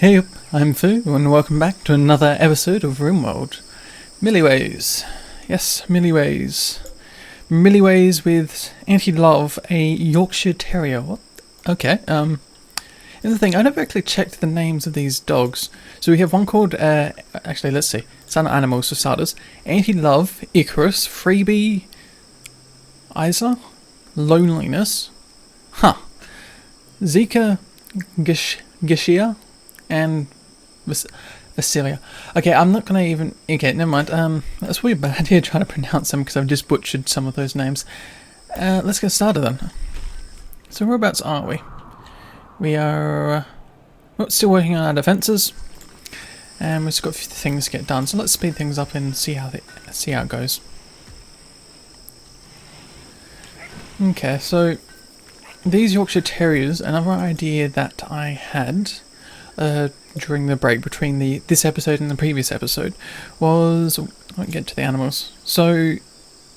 Hey up, I'm Fu, and welcome back to another episode of RimWorld. Milliways. Yes, Milliways. Milliways with Anti-Love, a Yorkshire Terrier. What? Okay, and the thing, I never actually checked the names of these dogs. So we have one called, actually, let's see. Sun Animals for starters. Anti-Love, Icarus, Freebie, Isa, Loneliness. Huh. Zika, Gishia, and Vasilia. Okay, I'm not gonna even. Okay, never mind. That's probably a bad idea trying to pronounce them because I've just butchered some of those names. Let's get started then. So whereabouts are we? We are still working on our defences, and we've just got a few things to get done. So let's speed things up and see how it goes. Okay, so these Yorkshire Terriers. Another idea that I had during the break between this episode and the previous episode was, I'll get to the animals. So,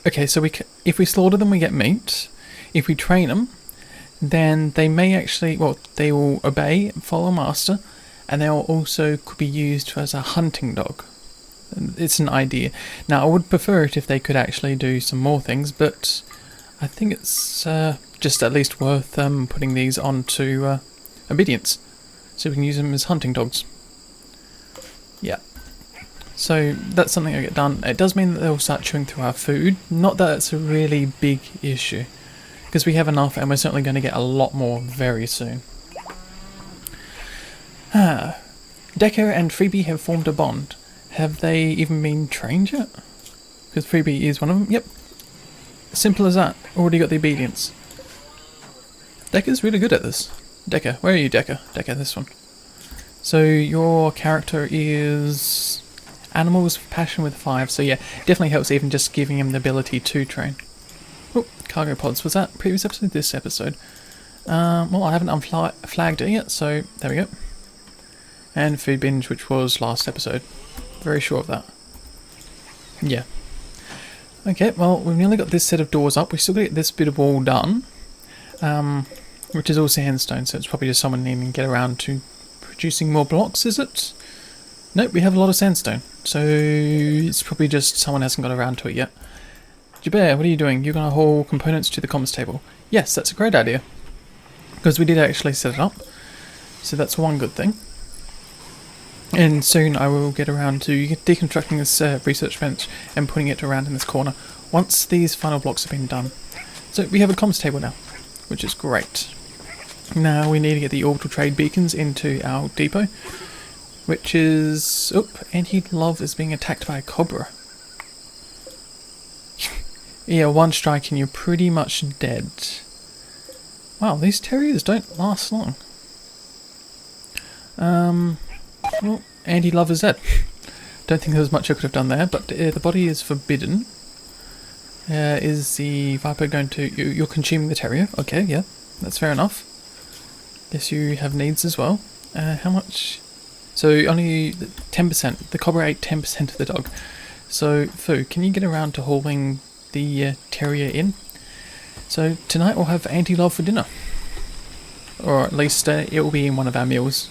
okay, so if we slaughter them, we get meat. If we train them, then they may actually, they will obey, follow master, and they will also could be used as a hunting dog. It's an idea. Now, I would prefer it if they could actually do some more things, but I think it's just at least worth putting these onto obedience, so we can use them as hunting dogs. Yeah. So that's something I get done. It does mean that they'll start chewing through our food. Not that it's a really big issue, because we have enough, and we're certainly going to get a lot more very soon. Decker and Freebie have formed a bond. Have they even been trained yet? Because Freebie is one of them. Yep. Simple as that. Already got the obedience. Decker's really good at this. Decker, where are you, Decker? Decker, this one. So your character is Animals Passion with 5. So yeah, definitely helps even just giving him the ability to train. Oh, cargo pods. Was that previous episode? This episode. Well, I haven't unflagged it yet, so there we go. And food binge, which was last episode. Very sure of that. Yeah. Okay, well, we've nearly got this set of doors up. We've still got to get this bit of wall done, which is all sandstone, so it's probably just someone needing to get around to producing more blocks, is it? Nope, we have a lot of sandstone, so it's probably just someone hasn't got around to it yet. Jabir, what are you doing? You're going to haul components to the comms table. Yes, that's a great idea, because we did actually set it up, so that's one good thing. And soon I will get around to deconstructing this research bench and putting it around in this corner once these final blocks have been done. So we have a comms table now, which is great. Now we need to get the orbital trade beacons into our depot, which is... Oh, Anti-Love is being attacked by a cobra. Yeah, one strike and you're pretty much dead. Wow, these terriers don't last long. Well, Anti-Love is dead. Don't think there was much I could have done there, but the body is forbidden. Is the Viper going to... You're consuming the terrier? Okay, yeah, that's fair enough. Guess you have needs as well. How much? So only 10%. The cobra ate 10% of the dog. So, Fu, can you get around to hauling the terrier in? So tonight we'll have Anti-Love for dinner. Or at least it will be in one of our meals.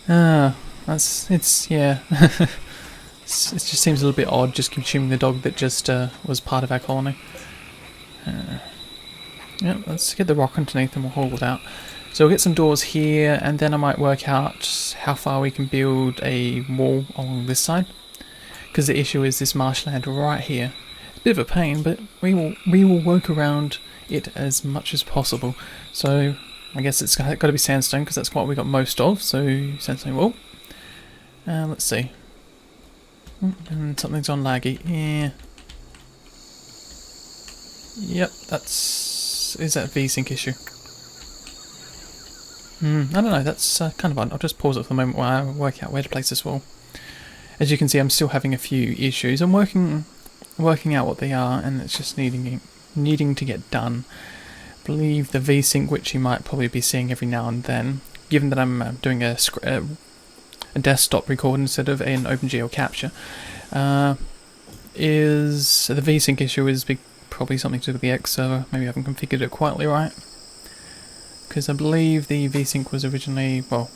Yeah. It just seems a little bit odd just consuming the dog that just was part of our colony. Yeah, let's get the rock underneath and we'll haul it out. So we'll get some doors here, and then I might work out how far we can build a wall along this side. Because the issue is this marshland right here. It's a bit of a pain, but we will work around it as much as possible. So I guess it's got to be sandstone because that's what we got most of. So sandstone wall. Let's see. And something's on laggy. Yeah. Yep, is that a V-sync issue? I don't know, that's kind of odd. I'll just pause it for the moment while I work out where to place this wall. As you can see, I'm still having a few issues. I'm working out what they are, and it's just needing to get done. I believe the V-sync, which you might probably be seeing every now and then, given that I'm doing a desktop record instead of an OpenGL capture, is the V-sync issue is probably something to do with the X server. Maybe I haven't configured it quietly right. because I believe the VSync was originally, well,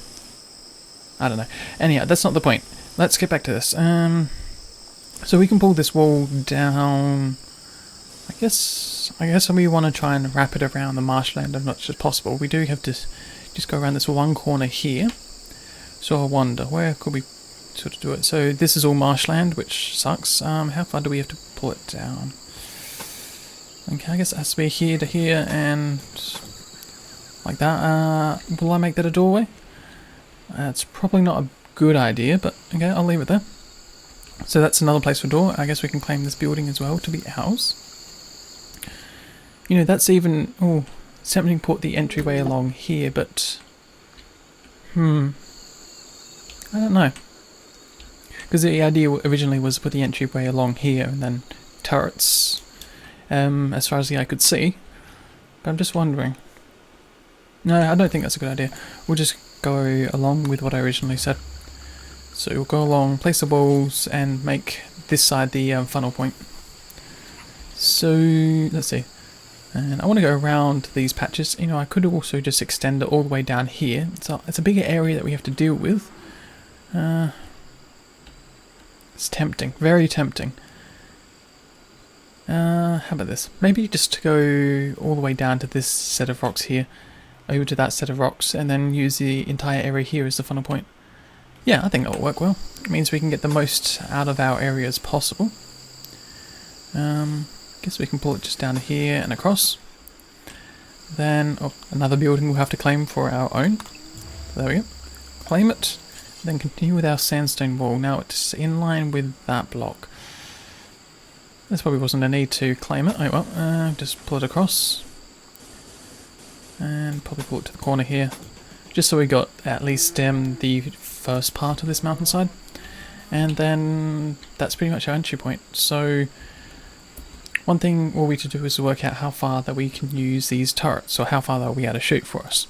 I don't know. Anyhow, that's not the point. Let's get back to this. So we can pull this wall down. I guess we want to try and wrap it around the marshland as much as possible. We do have to just go around this one corner here. So I wonder, where could we sort of do it? So this is all marshland, which sucks. How far do we have to pull it down? Okay, I guess it has to be here to here and like that. Will I make that a doorway? It's probably not a good idea, but okay, I'll leave it there. So that's another place for a door. I guess we can claim this building as well to be ours. You know, that's even... Oh, something put the entryway along here, but... I don't know. Because the idea originally was to put the entryway along here and then turrets, as far as the eye could see. But I'm just wondering. No, I don't think that's a good idea. We'll just go along with what I originally said. So we'll go along, place the walls, and make this side the funnel point. So, let's see. And I want to go around these patches. You know, I could also just extend it all the way down here. So it's a bigger area that we have to deal with. It's tempting, very tempting. How about this? Maybe just go all the way down to this set of rocks here, over to that set of rocks, and then use the entire area here as the funnel point. Yeah, I think that will work well. It means we can get the most out of our area as possible. Guess we can pull it just down here and across. Then, another building we'll have to claim for our own. There we go. Claim it. Then continue with our sandstone wall. Now it's in line with that block. This probably wasn't a need to claim it. Oh well, just pull it across. And probably pull it to the corner here. Just so we got at least the first part of this mountainside. And then that's pretty much our entry point. So one thing we need to do is to work out how far that we can use these turrets, or how far they'll be able to shoot for us.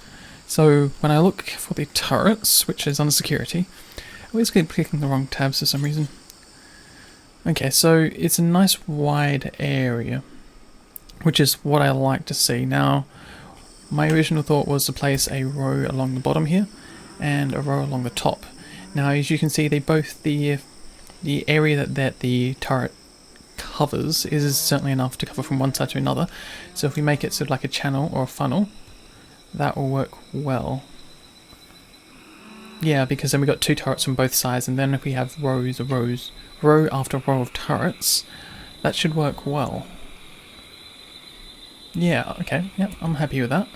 So when I look for the turrets, which is under security, I always keep clicking the wrong tabs for some reason. Okay, so it's a nice wide area, which is what I like to see. Now, my original thought was to place a row along the bottom here, and a row along the top. Now, as you can see, they both the area that the turret covers is certainly enough to cover from one side to another. So if we make it sort of like a channel or a funnel, that will work well. Yeah, because then we got two turrets on both sides, and then if we have rows of rows, row after row of turrets, that should work well. Yeah, okay, yep, I'm happy with that.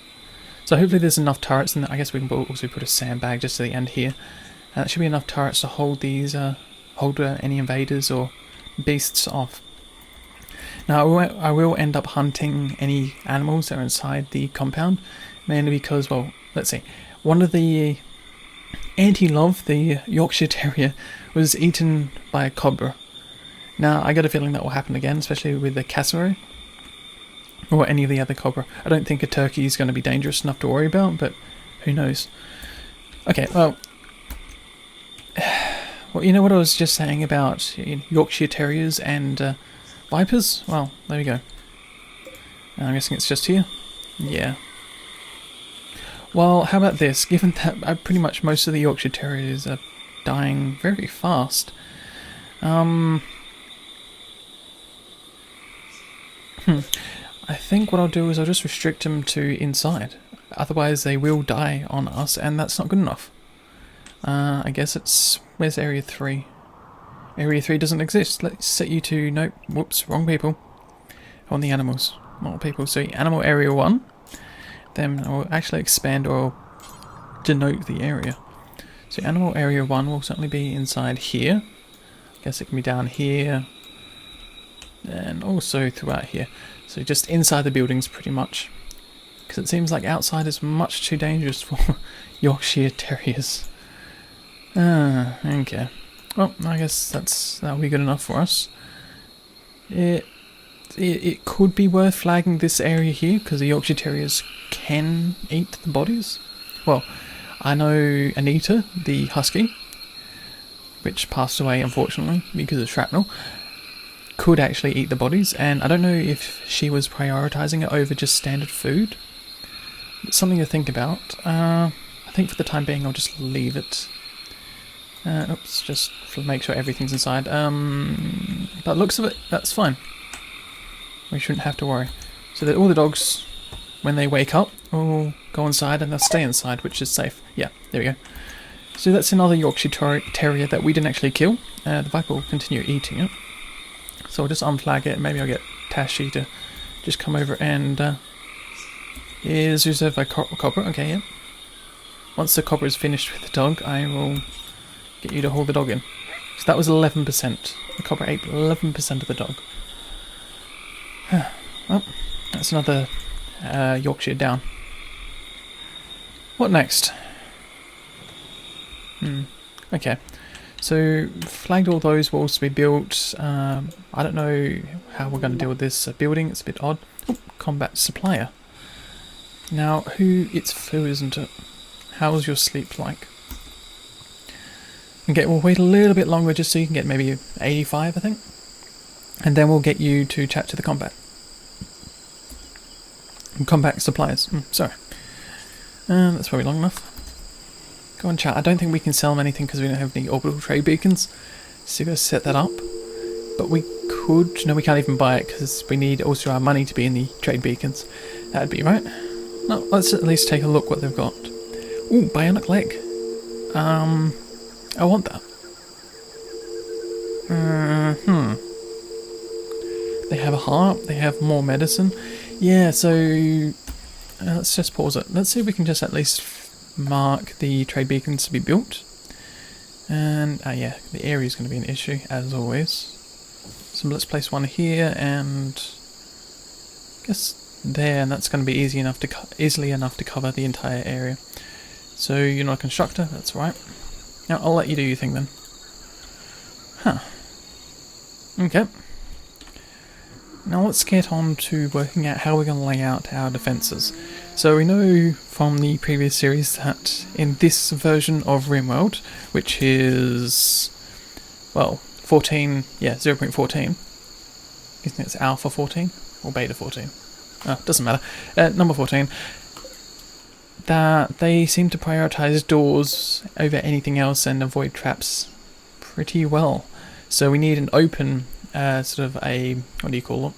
So hopefully there's enough turrets, and I guess we can also put a sandbag just to the end here. That should be enough turrets to hold these, any invaders or beasts off. Now I will end up hunting any animals that are inside the compound, mainly because, well, let's see, one of the anti-love, the Yorkshire Terrier, was eaten by a cobra. Now I got a feeling that will happen again, especially with the cassowary, or any of the other cobra. I don't think a turkey is going to be dangerous enough to worry about, but who knows. Okay, well, you know what I was just saying about Yorkshire Terriers and vipers? Well, there we go. I'm guessing it's just here? Yeah. Well, how about this? Given that pretty much most of the Yorkshire Terriers are dying very fast, I think what I'll do is I'll just restrict them to inside. Otherwise they will die on us, and that's not good enough. I guess it's... Where's Area 3? Area 3 doesn't exist. Let's set you to... Nope. Whoops. Wrong people. I want the animals. Not people. So Animal Area 1. Then I'll actually expand or denote the area. So Animal Area 1 will certainly be inside here. I guess it can be down here. And also throughout here. So just inside the buildings pretty much. Because it seems like outside is much too dangerous for Yorkshire Terriers. Okay. Well, I guess that'll be good enough for us. It could be worth flagging this area here, because the Yorkshire Terriers can eat the bodies. Well, I know Anita, the husky, which passed away unfortunately because of shrapnel, could actually eat the bodies, and I don't know if she was prioritising it over just standard food. It's something to think about. I think for the time being I'll just leave it. Oops, just make sure everything's inside. But looks of it, that's fine. We shouldn't have to worry. So that all the dogs, when they wake up, will go inside and they'll stay inside, which is safe. Yeah, there we go. So that's another Yorkshire Terrier that we didn't actually kill. The Viper will continue eating it. So I'll just unflag it. Maybe I'll get Tashi to just come over and... is reserved by Copper. Okay, yeah. Once the Copper is finished with the dog, I will get you to haul the dog in. So that was 11%. The Copper ate 11% of the dog. Well, that's another Yorkshire down. What next? Okay. So, flagged all those walls to be built. I don't know how we're going to deal with this building. It's a bit odd. Oh, combat supplier. Now, it's Fu, isn't it? How's your sleep like? Okay, we'll wait a little bit longer just so you can get maybe 85, I think. And then we'll get you to chat to the combat. Combat suppliers. Sorry. That's probably long enough. Go on, chat. I don't think we can sell them anything because we don't have any orbital trade beacons. So we've got to set that up. But we could... No, we can't even buy it because we need also our money to be in the trade beacons. That'd be right. No, let's at least take a look what they've got. Ooh, bionic leg. I want that. They have a heart. They have more medicine. Yeah, so... let's just pause it. Let's see if we can just at least mark the trade beacons to be built. And, yeah, the area is going to be an issue, as always. So let's place one here and... I guess there, and that's going to be easily enough to cover the entire area. So you're not a constructor, that's right. Now I'll let you do your thing then. Huh. Okay. Now let's get on to working out how we're going to lay out our defences. So we know from the previous series that in this version of RimWorld, which is, well, 14, yeah, 0.14, isn't it, it's alpha 14 or beta 14? Oh, doesn't matter. Number 14. That they seem to prioritise doors over anything else and avoid traps pretty well. So we need an open, sort of a, what do you call it?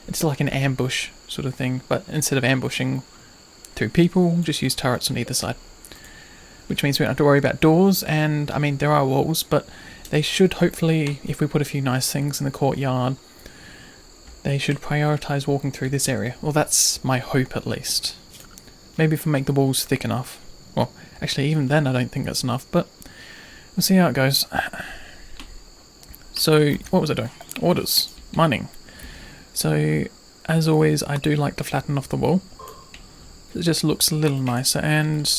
It's like an ambush sort of thing, but instead of ambushing through people, just use turrets on either side. Which means we don't have to worry about doors, and I mean there are walls, but they should hopefully, if we put a few nice things in the courtyard, they should prioritise walking through this area. Well, that's my hope at least. Maybe if we make the walls thick enough. Well, actually even then I don't think that's enough, but we'll see how it goes. So, what was I doing? Orders. Mining. So, as always, I do like to flatten off the wall. It just looks a little nicer, and,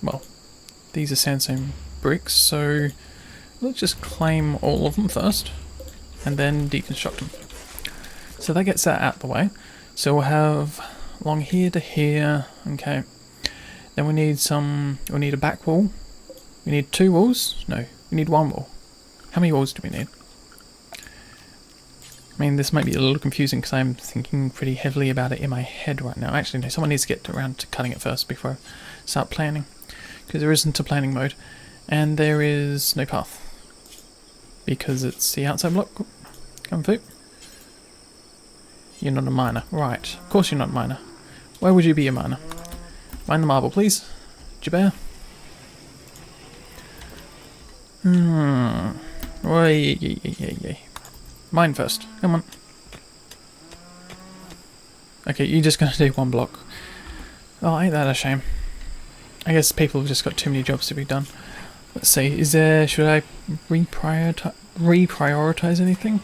well, these are sandstone bricks, so let's just claim all of them first, and then deconstruct them. So that gets that out of the way. So we'll have along here to here, okay. Then we need a back wall. We need 2 walls? No, we need 1 wall. How many walls do we need? I mean, this might be a little confusing because I'm thinking pretty heavily about it in my head right now. Actually, no, someone needs to get around to cutting it first before I start planning. Because there isn't a planning mode. And there is no path. Because it's the outside block. Come through. You're not a miner. Right. Of course you're not a miner. Why would you be a miner? Mine the marble, please. Jabber. Yeah. Mine first. Come on. Okay, you're just going to do 1 block. Oh, ain't that a shame. I guess people have just got too many jobs to be done. Let's see. Should I reprioritize anything?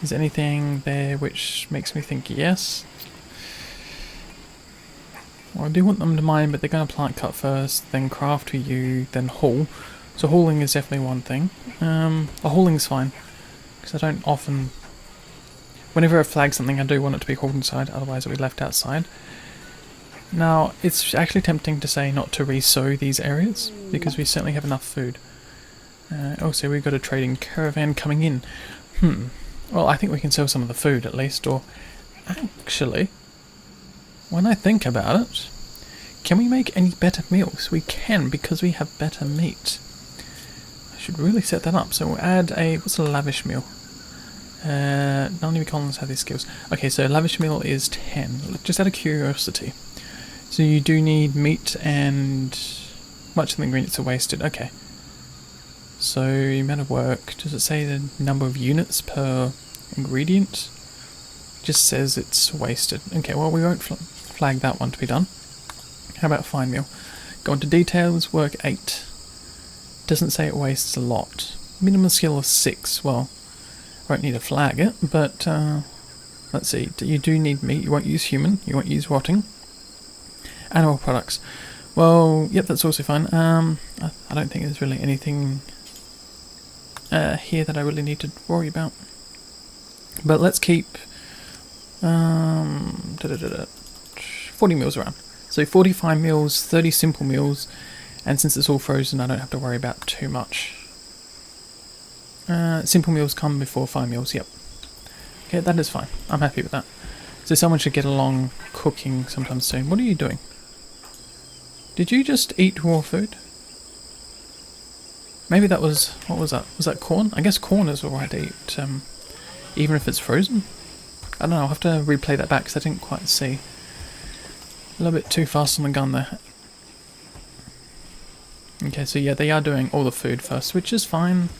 Is there anything there which makes me think yes? Well, I do want them to mine, but they're going to plant cut first, then craft to you, then haul. So hauling is definitely one thing. Hauling's fine, because I don't often... Whenever I flag something, I do want it to be hauled inside, otherwise it'll be left outside. Now, it's actually tempting to say not to re-sow these areas, because we certainly have enough food. Also, we've got a trading caravan coming in. Well, I think we can sell some of the food at least, or... Actually... when I think about it, can we make any better meals? We can, because we have better meat. I should really set that up. So we'll add a, what's a lavish meal? None of your columns have these skills. Okay, so lavish meal is 10. Just out of curiosity. So you do need meat and much of the ingredients are wasted. Okay. So amount of work. Does it say the number of units per ingredient? It just says it's wasted. Okay, well we won't flag that one to be done. How about fine meal? Go into details, work 8. Doesn't say it wastes a lot. Minimum skill of 6. Well, won't need to flag it, but let's see. You do need meat. You won't use human. You won't use rotting. Animal products. Well, yep, that's also fine. I don't think there's really anything here that I really need to worry about. But let's keep 40 meals around. So 45 meals, 30 simple meals, and since it's all frozen, I don't have to worry about too much. Simple meals come before fine meals, yep. Okay, that is fine. I'm happy with that. So someone should get along cooking sometime soon. What are you doing? Did you just eat raw food? Maybe that was... what was that? Was that corn? I guess corn is alright to eat, even if it's frozen. I don't know, I'll have to replay that back because I didn't quite see. A little bit too fast on the gun there. Okay, so yeah, they are doing all the food first, which is fine.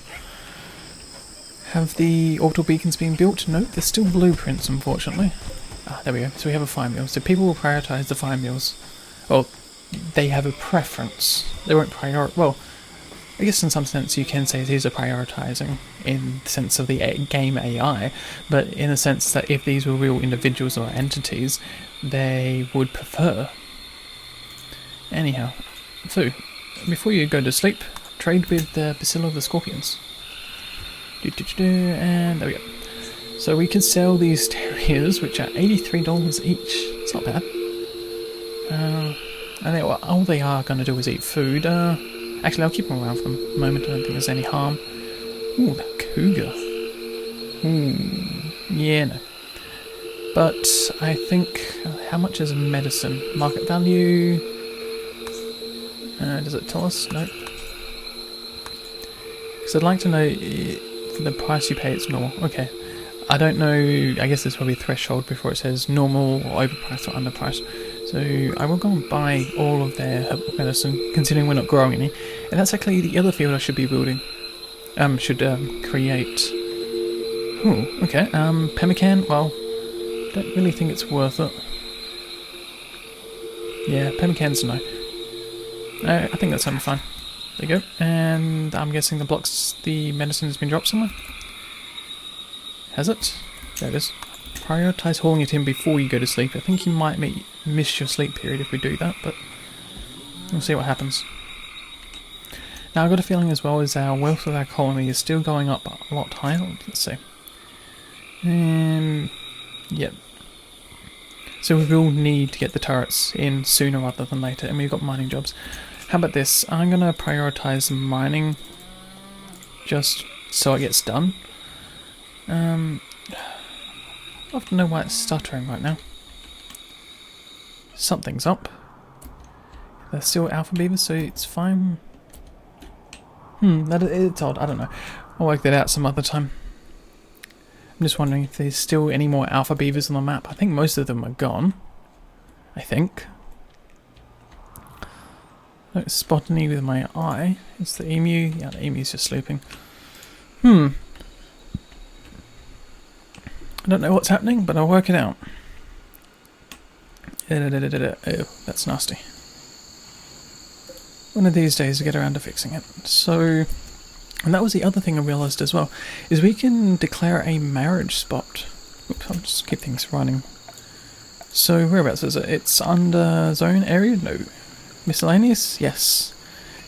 Have the orbital beacons been built? No, they're still blueprints, unfortunately. Ah, there we go. So we have a fine meal. So people will prioritise the fine meals. Well, they have a preference. They won't well, I guess in some sense you can say these are prioritising in the sense of the game AI, but in the sense that if these were real individuals or entities, they would prefer. Anyhow, so before you go to sleep, trade with the Bacilla of the Scorpions. And there we go. So we can sell these terriers, which are $83 each. It's not bad. And all they are going to do is eat food. Actually, I'll keep them around for the moment. I don't think there's any harm. Ooh, that cougar. Yeah, no. But I think... how much is medicine? Market value... does it tell us? No. Because I'd like to know for the price you pay it's normal. Okay. I don't know... I guess there's probably a threshold before it says normal or overpriced or underpriced. So I will go and buy all of their herbal medicine, considering we're not growing any. And that's actually the other field I should be building. Create. Ooh, okay. Pemmican, well, don't really think it's worth it. Yeah, pemmican's no. I think that's something fine. There you go. And I'm guessing the medicine has been dropped somewhere. Has it? There it is. Prioritise hauling it in before you go to sleep. I think you might miss your sleep period if we do that, but we'll see what happens. Now I've got a feeling as well as our wealth of our colony is still going up a lot higher. Let's see. Yep. So we will need to get the turrets in sooner rather than later, and we've got mining jobs. How about this? I'm going to prioritise mining just so it gets done. I have to know why it's stuttering right now. Something's up. They're still alpha beavers, so it's fine. It's odd. I don't know. I'll work that out some other time. I'm just wondering if there's still any more alpha beavers on the map. I think most of them are gone. I think. I don't spot any with my eye. It's the emu. Yeah, the emu's just sleeping. I don't know what's happening, but I'll work it out. Oh, that's nasty. One of these days we'll get around to fixing it. So, and that was the other thing I realised as well, is we can declare a marriage spot. Oops, I'll just keep things running. So whereabouts is it? It's under zone area? No. Miscellaneous? Yes.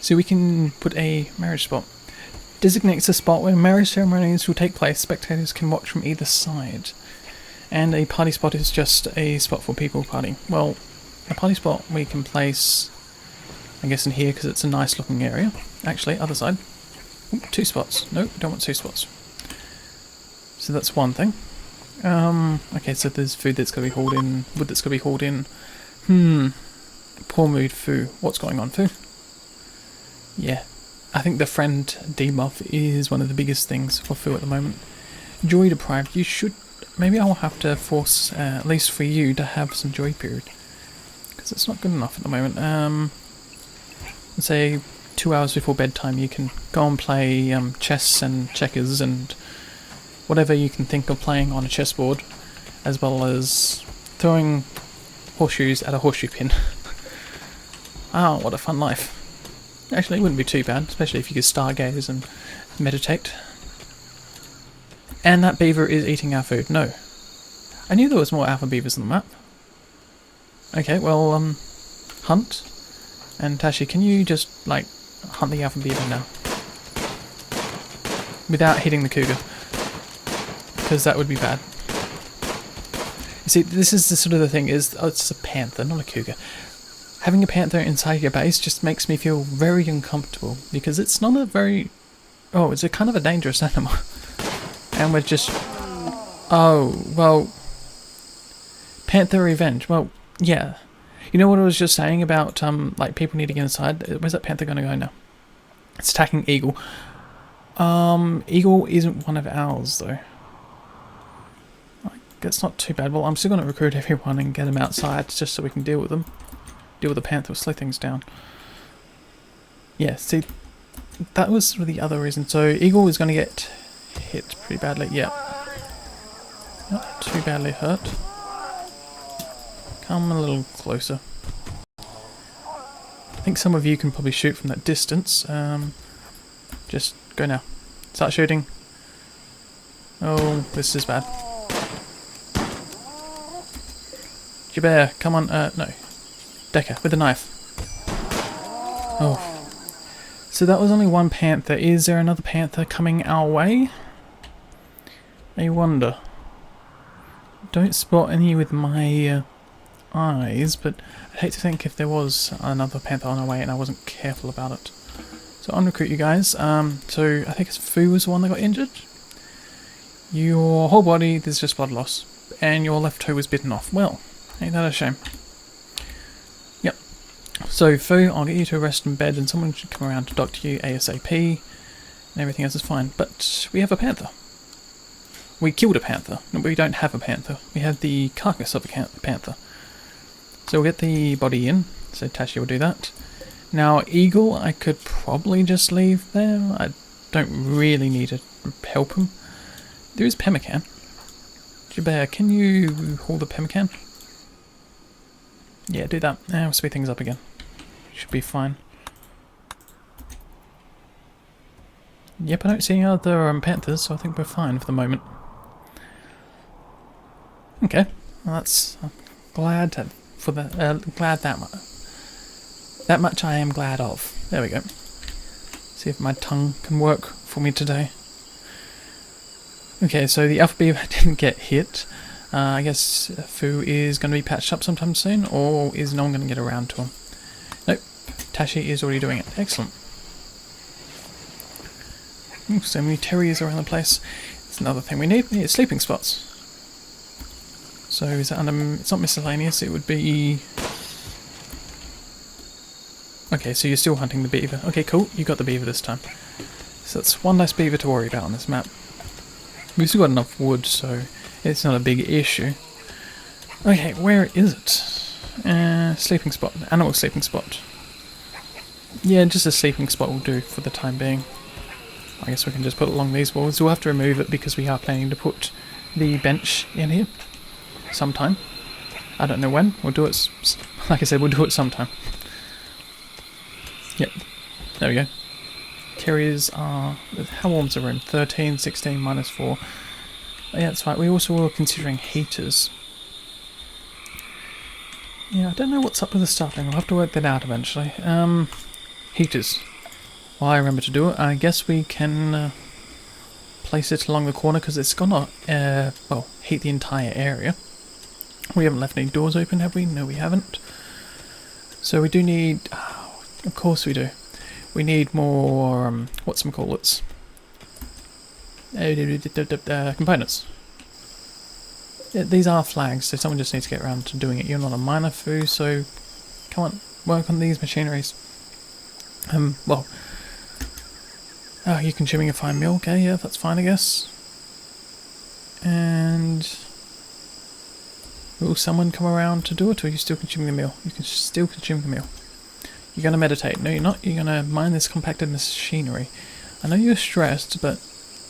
So we can put a marriage spot. Designates a spot where marriage ceremonies will take place. Spectators can watch from either side. And a party spot is just a spot for people partying. Well, a party spot we can place, I guess, in here because it's a nice looking area. Actually, other side. Ooh, 2 spots. No, don't want 2 spots. So that's one thing. Okay, so there's food that's got to be hauled in, wood that's got to be hauled in. Poor mood, Foo. What's going on, Foo? Yeah, I think the friend debuff is one of the biggest things for Foo at the moment. Joy deprived, you should... Maybe I'll have to force, at least for you, to have some joy period. Because it's not good enough at the moment. Let's say 2 hours before bedtime you can go and play chess and checkers and whatever you can think of playing on a chessboard, as well as throwing horseshoes at a horseshoe pin. Oh, what a fun life. Actually, it wouldn't be too bad, especially if you could stargaze and meditate. And that beaver is eating our food. No. I knew there was more alpha beavers on the map. Okay, well, hunt. And Tashi, can you just, like, hunt the alpha beaver now? Without hitting the cougar. Because that would be bad. You see, this is the sort of the thing, is it's a panther, not a cougar. Having a panther inside your base just makes me feel very uncomfortable, because it's not a very... Oh, it's a kind of a dangerous animal. And we're just... Oh, well... Panther revenge. Well, yeah. You know what I was just saying about, like, people need to get inside? Where's that panther gonna go now? It's attacking Eagle. Eagle isn't one of ours, though. That's not too bad. Well, I'm still gonna recruit everyone and get them outside, just so we can deal with them. Deal with the panther, slow things down. Yeah, see, that was sort of the other reason. So, Eagle is gonna get hit pretty badly. Yeah. Not too badly hurt. Come a little closer. I think some of you can probably shoot from that distance. Just go now. Start shooting. Oh, this is bad. Jabber, come on. No. Decker, with a knife. Oh. So that was only one panther. Is there another panther coming our way? I wonder. Don't spot any with my eyes, but I'd hate to think if there was another panther on our way and I wasn't careful about it. So I'll recruit you guys. So I think Fu was the one that got injured. Your whole body, there's just blood loss. And your left toe was bitten off. Well, ain't that a shame. Yep. So Fu, I'll get you to rest in bed and someone should come around to doctor you ASAP. And everything else is fine. But we have a panther. We killed a panther. No, we don't have a panther. We have the carcass of a panther. So we'll get the body in. So Tashi will do that. Now, Eagle, I could probably just leave there. I don't really need to help him. There is pemmican. Jabber, can you hold the pemmican? Yeah, do that. We'll speed things up again. Should be fine. Yep, I don't see any other panthers, so I think we're fine for the moment. Okay, well that's glad for the glad that much. That much I am glad of. There we go. See if my tongue can work for me today. Okay, so the alpha beaver didn't get hit. I guess Fu is going to be patched up sometime soon, or is no one going to get around to him? Nope, Tashi is already doing it. Excellent. Ooh, so many terriers around the place. That's another thing we need. We need sleeping spots. So is that under... It's not miscellaneous, it would be... Okay, so you're still hunting the beaver. Okay, cool, you got the beaver this time. So that's one less beaver to worry about on this map. We've still got enough wood, so it's not a big issue. Okay, where is it? Sleeping spot. Animal sleeping spot. Yeah, just a sleeping spot will do for the time being. I guess we can just put it along these walls. We'll have to remove it because we are planning to put the bench in here sometime. I don't know when. We'll do it, like I said, we'll do it sometime. Yep, there we go. Terriers are... How warm's the room? 13, 16, minus 4. Oh, yeah, that's right. We also were considering heaters. Yeah, I don't know what's up with the stuffing. We'll have to work that out eventually. Heaters. Well, I remember to do it. I guess we can place it along the corner because it's gonna, well, heat the entire area. We haven't left any doors open, have we? No, we haven't. So we do need... of course we do. We need more, whatchamacallits? Components. these are flags, so someone just needs to get around to doing it. You're not a miner, Foo, so come on, work on these machineries. Well, oh, you're consuming a fine meal, okay, yeah, that's fine, I guess. And will someone come around to do it, or are you still consuming the meal? You can still consume the meal. You're going to meditate. No, you're not. You're going to mine this compacted machinery. I know you're stressed, but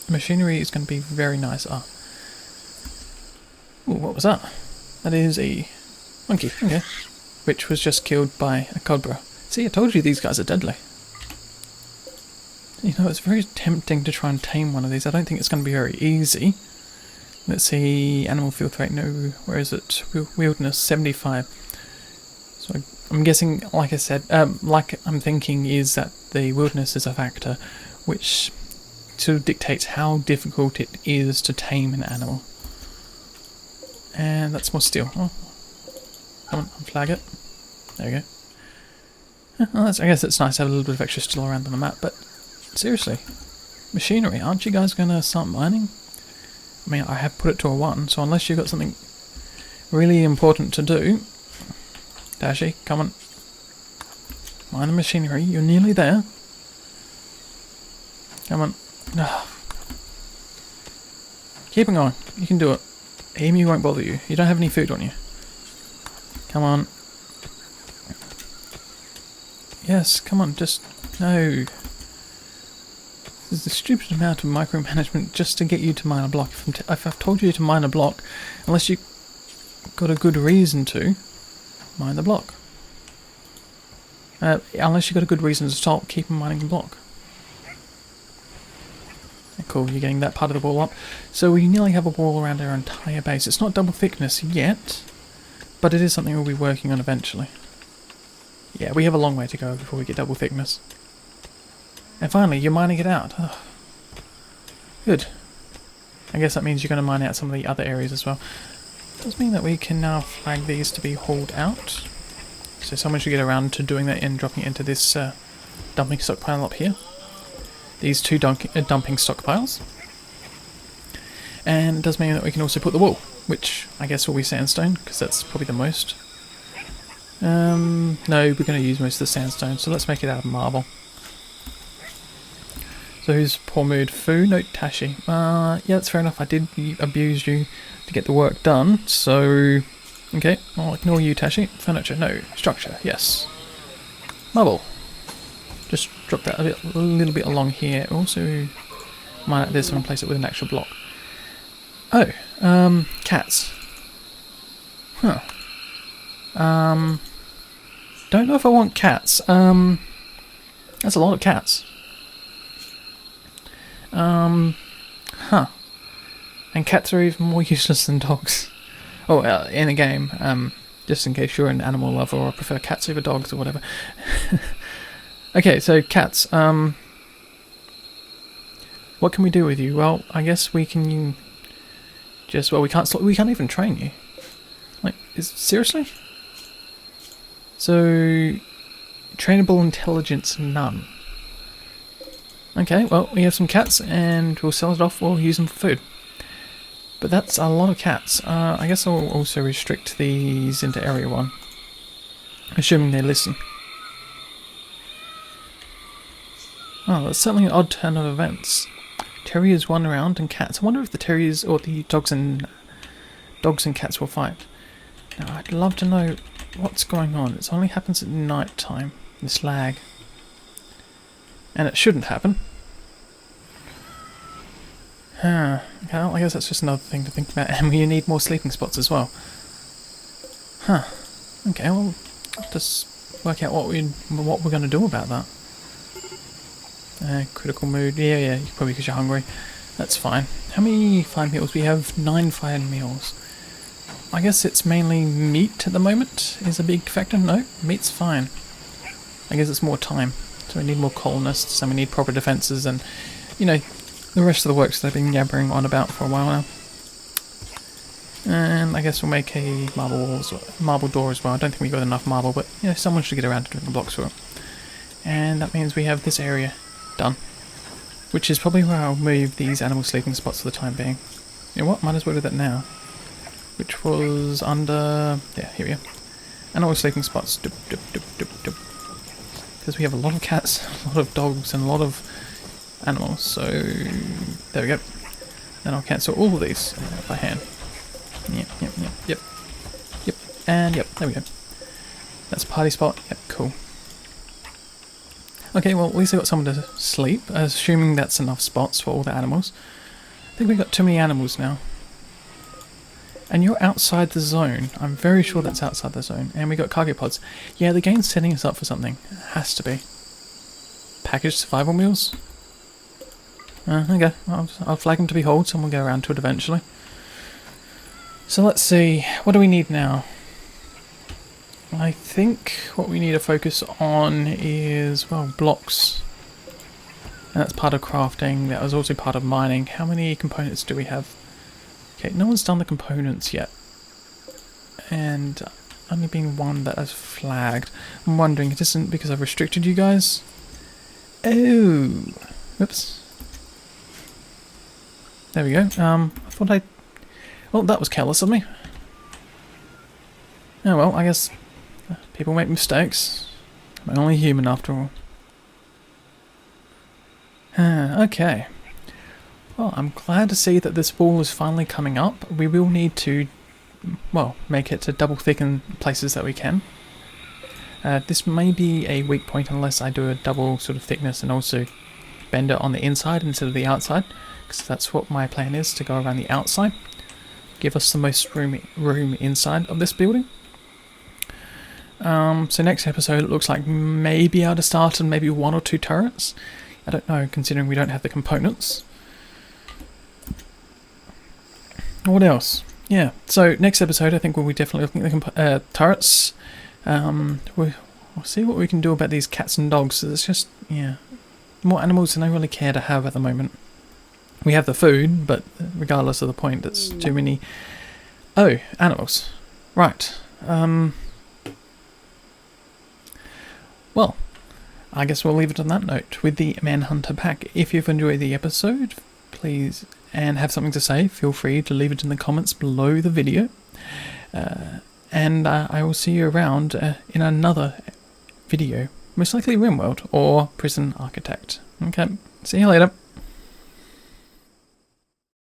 machinery is going to be very nice. Ah. Ooh, what was that? That is a monkey, okay. Which was just killed by a cobra. See, I told you these guys are deadly. You know, it's very tempting to try and tame one of these. I don't think it's going to be very easy. Let's see, animal filth rate, no, where is it? Wilderness, 75. So I'm guessing, like I said, like I'm thinking is that the wilderness is a factor which sort of dictates how difficult it is to tame an animal. And that's more steel. Oh. Come on, unflag it. There we go. Well, I guess it's nice to have a little bit of extra steel around on the map, but seriously, machinery, aren't you guys going to start mining? I mean, I have put it to a 1, so unless you've got something really important to do... Dashi, come on. Mine the machinery, you're nearly there. Come on. Keep on going, you can do it. Emu won't bother you, you don't have any food on you. Come on. Yes, come on, just... No. There's the stupid amount of micromanagement just to get you to mine a block. If I've told you to mine a block, unless you've got a good reason to, mine the block. Unless you've got a good reason to stop, keep mining the block. Cool, you're getting that part of the wall up. So we nearly have a wall around our entire base. It's not double thickness yet, but it is something we'll be working on eventually. Yeah, we have a long way to go before we get double thickness. And finally, you're mining it out. Oh. Good. I guess that means you're going to mine out some of the other areas as well. Does mean that we can now flag these to be hauled out. So someone should get around to doing that and dropping it into this dumping stockpile up here. These two dumping stockpiles. And it does mean that we can also put the wool, which I guess will be sandstone, because that's probably the most. No, we're going to use most of the sandstone, so let's make it out of marble. So who's poor mood? Foo? No, Tashi. Yeah, that's fair enough. I did abuse you to get the work done, so... Okay, I'll ignore you, Tashi. Furniture, no. Structure, yes. Marble. Just drop that a little bit along here. Also, mine out this and replace it with an actual block. Oh, cats. Huh. Don't know if I want cats. That's a lot of cats. Huh. And cats are even more useless than dogs. Oh, in a game, just in case you're an animal lover or prefer cats over dogs or whatever. Okay, so cats, what can we do with you? Well, I guess we can just, well, we can't even train you. Like, seriously? So, trainable intelligence, none. Okay, well, we have some cats and we'll sell it off or use them for food. But that's a lot of cats. I guess I'll also restrict these into Area 1. Assuming they listen. Oh, that's certainly an odd turn of events. Terriers run around and cats. I wonder if the terriers or the dogs and cats will fight. Now, I'd love to know what's going on. It only happens at night time. This lag. And it shouldn't happen. Okay, well, I guess that's just another thing to think about. And we need more sleeping spots as well. Huh. Okay, well, just work out what we're going to do about that. Critical mood. Yeah, probably because you're hungry. That's fine. How many fine meals? We have 9 fine meals. I guess it's mainly meat at the moment is a big factor. No, meat's fine. I guess it's more time. So we need more colonists, and we need proper defences, and, you know, the rest of the works that I've been yabbering on about for a while now. And I guess we'll make a marble door as well. I don't think we've got enough marble, but, you know, someone should get around to doing the blocks for it. And that means we have this area done. Which is probably where I'll move these animal sleeping spots for the time being. You know what? Might as well do that now. which was under... yeah, here we go. Animal sleeping spots. Because we have a lot of cats, a lot of dogs, and a lot of animals. So, there we go. Then I'll cancel all of these by hand. Yep. And yep, there we go. That's a party spot. Yep, cool. Okay, well, at least I got someone to sleep, assuming that's enough spots for all the animals. I think we've got too many animals now. And you're outside the zone. I'm very sure that's outside the zone. And we got cargo pods. Yeah, the game's setting us up for something. It has to be. Packaged survival meals? Okay, I'll flag them to be hold, and we'll go around to it eventually. So let's see, what do we need now? I think what we need to focus on is, well, blocks. And that's part of crafting, that was also part of mining. How many components do we have? Okay, no one's done the components yet. And only been one that has flagged. I'm wondering, it isn't because I've restricted you guys? Oh, whoops. There we go. I thought I... well, that was careless of me. Oh well, I guess people make mistakes. I'm only human after all. Okay. Well, I'm glad to see that this wall is finally coming up. We will need to, well, make it to double thicken places that we can. This may be a weak point unless I do a double sort of thickness and also bend it on the inside instead of the outside. Because that's what my plan is, to go around the outside. Give us the most room inside of this building. So next episode it looks like maybe able to start on maybe 1 or 2 turrets. I don't know, considering we don't have the components. What else? Yeah, so next episode I think we'll be definitely looking at the turrets. We'll see what we can do about these cats and dogs. It's just, yeah, more animals than I really care to have at the moment. We have the food, but regardless of the point, it's too many... oh, animals. Right. Well, I guess we'll leave it on that note with the Manhunter pack. If you've enjoyed the episode, please, and have something to say, feel free to leave it in the comments below the video. And I will see you around in another video, most likely RimWorld or Prison Architect. Okay, see you later.